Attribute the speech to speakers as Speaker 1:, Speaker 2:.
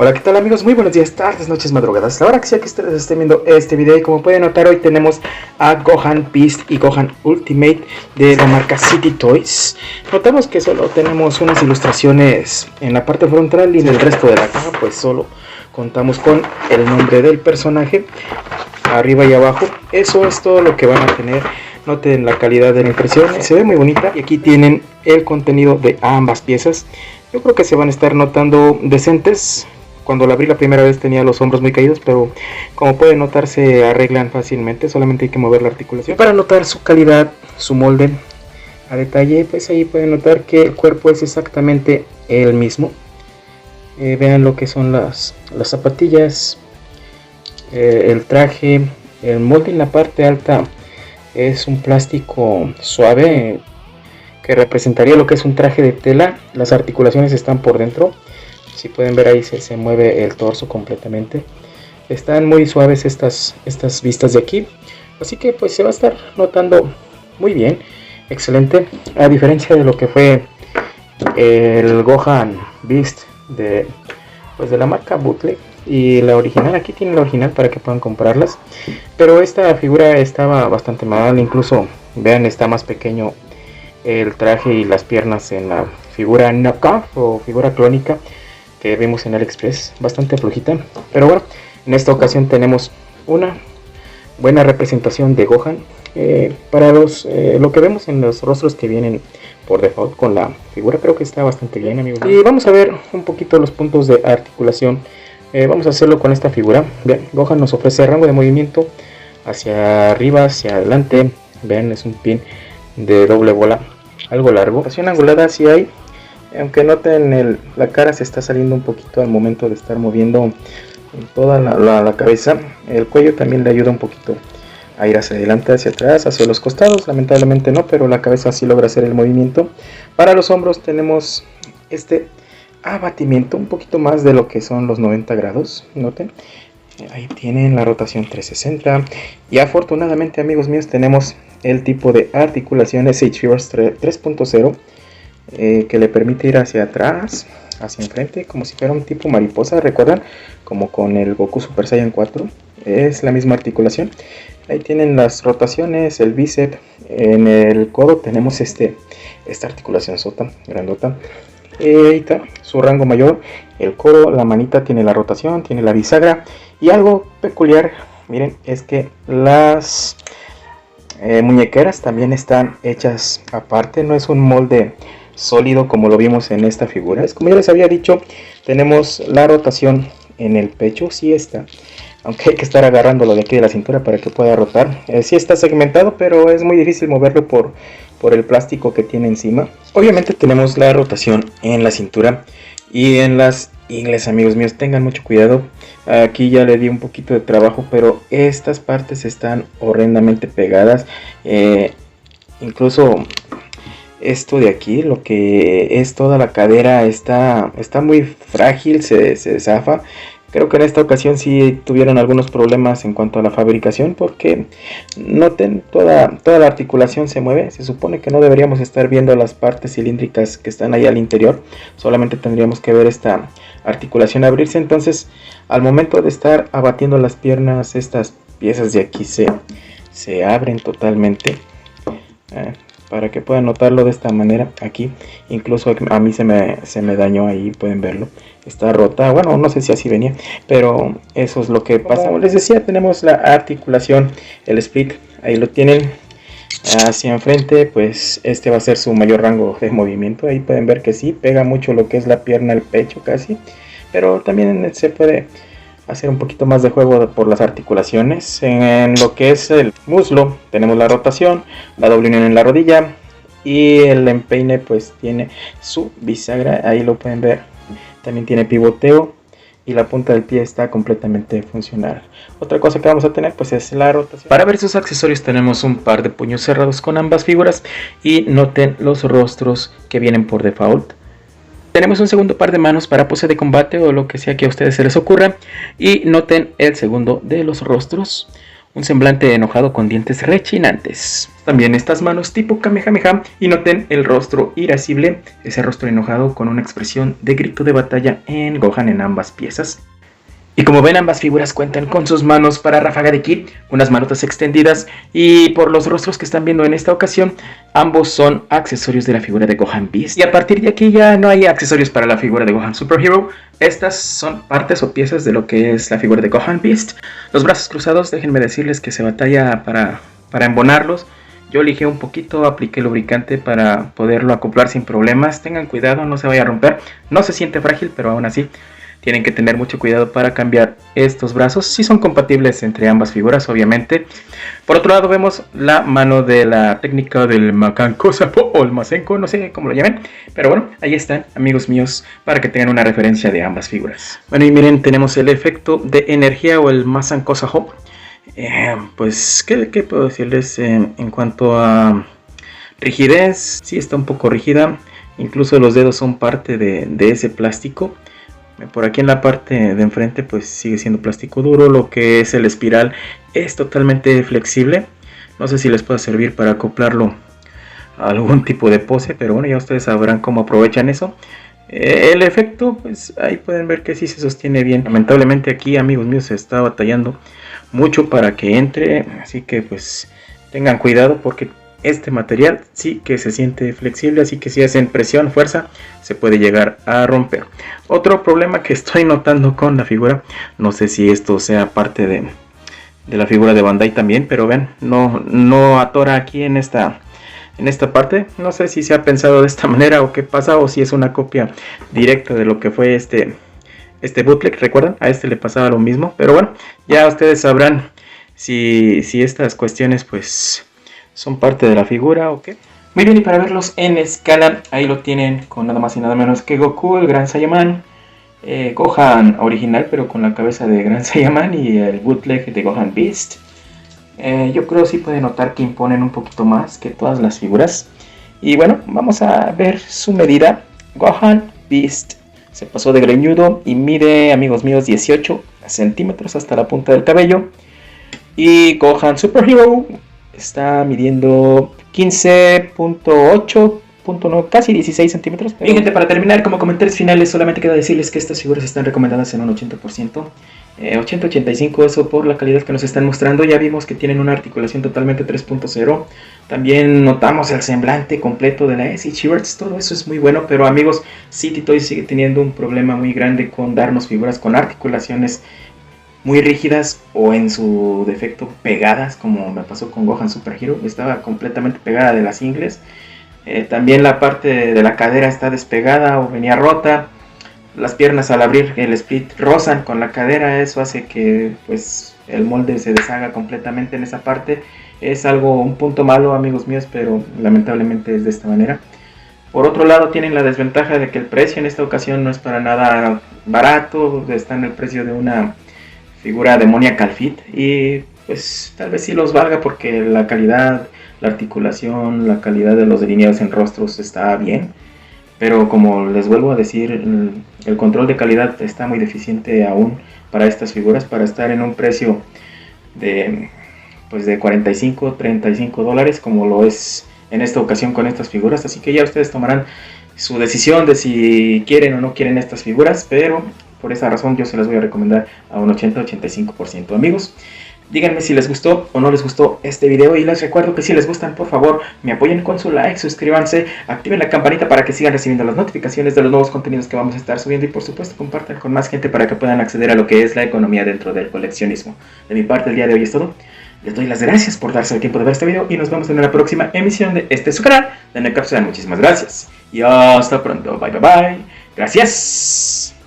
Speaker 1: Hola, ¿qué tal amigos? Muy buenos días, tardes, noches, madrugadas. La hora que sea que ustedes estén viendo este video, y como pueden notar, hoy tenemos a Gohan Beast y Gohan Ultimate de la marca City Toys. Notamos que solo tenemos unas ilustraciones en la parte frontal y en el resto de la caja pues solo contamos con el nombre del personaje arriba y abajo. Eso es todo lo que van a tener. Noten la calidad de la impresión, se ve muy bonita. Y aquí tienen el contenido de ambas piezas. Yo creo que se van a estar notando decentes. Cuando la abrí la primera vez tenía los hombros muy caídos, pero como pueden notar se arreglan fácilmente, solamente hay que mover la articulación. Para notar su calidad, su molde a detalle, pues ahí pueden notar que el cuerpo es exactamente el mismo. Vean lo que son las zapatillas, el traje, el molde en la parte alta es un plástico suave que representaría lo que es un traje de tela. Las articulaciones están por dentro. Si pueden ver ahí se mueve el torso completamente. Están muy suaves estas vistas de aquí. Así que pues se va a estar notando muy bien. Excelente. A diferencia de lo que fue el Gohan Beast de la marca Bootleg. Y la original, aquí tienen la original para que puedan comprarlas. Pero esta figura estaba bastante mal. Incluso vean, está más pequeño el traje y las piernas en la figura knockoff o figura clónica que vimos en AliExpress, bastante flojita. Pero bueno, en esta ocasión tenemos una buena representación de Gohan para lo que vemos en los rostros que vienen por default con la figura. Creo que está bastante bien, amigos. Y vamos a ver un poquito los puntos de articulación. Vamos a hacerlo con esta figura. Vean, Gohan nos ofrece rango de movimiento hacia arriba, hacia adelante. Vean, es un pin de doble bola, algo largo. Rotación angulada sí hay. Aunque noten la cara se está saliendo un poquito al momento de estar moviendo toda la cabeza. El cuello también le ayuda un poquito a ir hacia adelante, hacia atrás, hacia los costados. Lamentablemente no, pero la cabeza sí logra hacer el movimiento. Para los hombros tenemos este abatimiento un poquito más de lo que son los 90 grados. Noten, ahí tienen la rotación 360. Y afortunadamente, amigos míos, tenemos el tipo de articulaciones H-Force 3.0. Que le permite ir hacia atrás, hacia enfrente, como si fuera un tipo mariposa. ¿Recuerdan? Como con el Goku Super Saiyan 4. Es la misma articulación. Ahí tienen las rotaciones, el bíceps. En el codo tenemos esta articulación sota, grandota. Ahí está, su rango mayor. El codo, la manita tiene la rotación, tiene la bisagra. Y algo peculiar, miren, es que las muñequeras también están hechas aparte. No es un molde sólido como lo vimos en esta figura. Es como ya les había dicho, tenemos la rotación en el pecho, sí está, aunque hay que estar agarrándolo de aquí de la cintura para que pueda rotar. Sí está segmentado, pero es muy difícil moverlo por el plástico que tiene encima. Obviamente tenemos la rotación en la cintura y en las ingles, amigos míos, tengan mucho cuidado. Aquí ya le di un poquito de trabajo, pero estas partes están horrendamente pegadas. Incluso esto de aquí, lo que es toda la cadera, está muy frágil, se zafa. Creo que en esta ocasión sí tuvieron algunos problemas en cuanto a la fabricación, porque noten, toda la articulación se mueve. Se supone que no deberíamos estar viendo las partes cilíndricas que están ahí al interior, solamente tendríamos que ver esta articulación abrirse. Entonces, al momento de estar abatiendo las piernas, estas piezas de aquí se abren totalmente. Para que puedan notarlo de esta manera. Aquí incluso a mí se me dañó, ahí pueden verlo, está rota. Bueno, no sé si así venía, pero eso es lo que pasa. Como les decía, tenemos la articulación, el split, ahí lo tienen hacia enfrente. Pues este va a ser su mayor rango de movimiento. Ahí pueden ver que sí pega mucho lo que es la pierna al pecho casi, pero también se puede hacer un poquito más de juego por las articulaciones. En lo que es el muslo tenemos la rotación, la doble unión en la rodilla y el empeine pues tiene su bisagra, ahí lo pueden ver. También tiene pivoteo y la punta del pie está completamente funcional. Otra cosa que vamos a tener pues es la rotación. Para ver sus accesorios tenemos un par de puños cerrados con ambas figuras y noten los rostros que vienen por default. Tenemos un segundo par de manos para pose de combate o lo que sea que a ustedes se les ocurra. Y noten el segundo de los rostros. un semblante enojado con dientes rechinantes. También estas manos tipo Kamehameha y noten el rostro irascible, ese rostro enojado con una expresión de grito de batalla en Gohan en ambas piezas. Y como ven, ambas figuras cuentan con sus manos para ráfaga de ki, unas manotas extendidas, y por los rostros que están viendo en esta ocasión, ambos son accesorios de la figura de Gohan Beast. Y a partir de aquí ya no hay accesorios para la figura de Gohan Super Hero. Estas son partes o piezas de lo que es la figura de Gohan Beast. Los brazos cruzados, déjenme decirles que se batalla para embonarlos. Yo lijé un poquito, apliqué lubricante para poderlo acoplar sin problemas. Tengan cuidado, no se vaya a romper. No se siente frágil, pero aún así tienen que tener mucho cuidado para cambiar estos brazos. Sí son compatibles entre ambas figuras, obviamente. Por otro lado vemos la mano de la técnica del Macanco Sapo o el Masenko, no sé cómo lo llamen. Pero bueno, ahí están, amigos míos, para que tengan una referencia de ambas figuras. Bueno, y miren, tenemos el efecto de energía o el Masenko Sapo. Pues, ¿qué puedo decirles en cuanto a rigidez? Sí está un poco rígida. Incluso los dedos son parte de ese plástico. Por aquí en la parte de enfrente pues sigue siendo plástico duro. Lo que es el espiral es totalmente flexible. No sé si les pueda servir para acoplarlo a algún tipo de pose, pero bueno, ya ustedes sabrán cómo aprovechan eso. El efecto, pues ahí pueden ver que sí se sostiene bien. Lamentablemente aquí, amigos míos, se está batallando mucho para que entre, así que pues tengan cuidado porque este material sí que se siente flexible, así que si hacen presión, fuerza, se puede llegar a romper. Otro problema que estoy notando con la figura, no sé si esto sea parte de la figura de Bandai también, pero ven, no atora aquí en esta parte. No sé si se ha pensado de esta manera o qué pasa, o si es una copia directa de lo que fue este bootleg. Recuerdan, a este le pasaba lo mismo, pero bueno, ya ustedes sabrán si estas cuestiones pues son parte de la figura o qué. Muy bien, y para verlos en escala, ahí lo tienen con nada más y nada menos que Goku, el Gran Saiyaman, Gohan original pero con la cabeza de Gran Saiyaman, y el bootleg de Gohan Beast. Yo creo sí pueden notar que imponen un poquito más que todas las figuras. Y bueno, vamos a ver su medida. Gohan Beast se pasó de greñudo y mide, amigos míos, 18 centímetros hasta la punta del cabello. Y Gohan Super Hero está midiendo 15.8, casi 16 centímetros. Bien, gente, para terminar, como comentarios finales, solamente queda decirles que estas figuras están recomendadas en un 80%. 80-85, eso por la calidad que nos están mostrando. Ya vimos que tienen una articulación totalmente 3.0. También notamos el semblante completo de la SH Shirts. Todo eso es muy bueno, pero amigos, City Toys sigue teniendo un problema muy grande con darnos figuras con articulaciones muy rígidas o en su defecto pegadas, como me pasó con Gohan Super Hero. Estaba completamente pegada de las ingles. También la parte de la cadera está despegada o venía rota. Las piernas al abrir el split rozan con la cadera. Eso hace que pues el molde se deshaga completamente en esa parte. Es un punto malo, amigos míos, pero lamentablemente es de esta manera. Por otro lado, tienen la desventaja de que el precio en esta ocasión no es para nada barato. Está en el precio de una figura Demoniacal Fit, y pues tal vez sí los valga porque la calidad, la articulación, la calidad de los delineados en rostros está bien, pero como les vuelvo a decir, el control de calidad está muy deficiente aún para estas figuras, para estar en un precio de 45-35 dólares como lo es en esta ocasión con estas figuras. Así que ya ustedes tomarán su decisión de si quieren o no quieren estas figuras, pero por esa razón yo se las voy a recomendar a un 80-85%. Amigos, díganme si les gustó o no les gustó este video, y les recuerdo que si les gustan, por favor, me apoyen con su like, suscríbanse, activen la campanita para que sigan recibiendo las notificaciones de los nuevos contenidos que vamos a estar subiendo, y por supuesto compartan con más gente para que puedan acceder a lo que es la economía dentro del coleccionismo. De mi parte, el día de hoy es todo. Les doy las gracias por darse el tiempo de ver este video y nos vemos en la próxima emisión de su canal de NetCapsulan. Muchísimas gracias y hasta pronto. Bye bye bye. Gracias.